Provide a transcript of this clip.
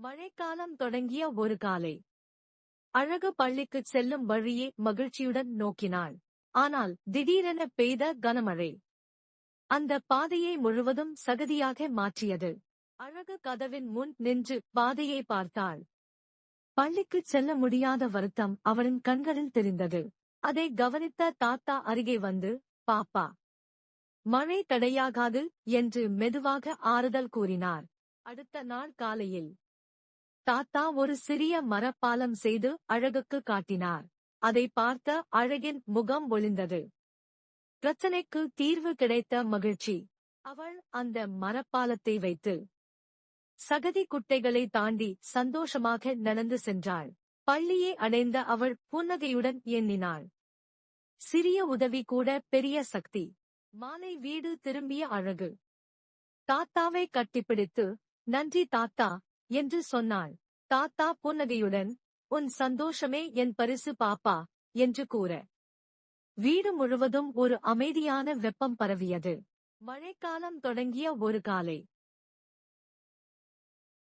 மழைக்காலம் தொடங்கிய ஒரு காலை. அழகு பள்ளிக்குச் செல்லும் வழியே மகிழ்ச்சியுடன் நோக்கினாள். ஆனால் திடீரென பெய்த கனமழை அந்த பாதையை முழுவதும் சகதியாக மாற்றியது. அழகு கதவின் முன் நின்று பாதையை பார்த்தாள். பள்ளிக்குச் செல்ல முடியாத வருத்தம் அவளின் கண்களில் தெரிந்தது. அதை கவனித்த தாத்தா அருகே வந்து, பாப்பா, மழை தடையாகாது என்று மெதுவாக ஆறுதல் கூறினார். அடுத்த நாள் காலையில் தாத்தா ஒரு சிறிய மரப்பாலம் செய்து அழகுக்கு காட்டினார். அதை பார்த்த அழகின் முகம் ஒளிந்தது. பிரச்சனைக்கு தீர்வு கிடைத்த மகிழ்ச்சி. அவள் அந்த மரப்பாலத்தை வைத்து சகதி குட்டைகளை தாண்டி சந்தோஷமாக நடந்து சென்றாள். பள்ளியை அடைந்த அவள் புன்னகையுடன் எண்ணினாள். சிறிய உதவி கூட பெரிய சக்தி. மாலை வீடு திரும்பிய அழகு தாத்தாவை கட்டிப்பிடித்து, நன்றி தாத்தா என்று சொன்னாள். தாத்தா புன்னகையுடன், உன் சந்தோஷமே என் பரிசு பாப்பா என்று கூற, வீடு முழுவதும் ஒரு அமைதியான வெப்பம் பரவியது. மழைக்காலம் தொடங்கிய ஒரு காலை.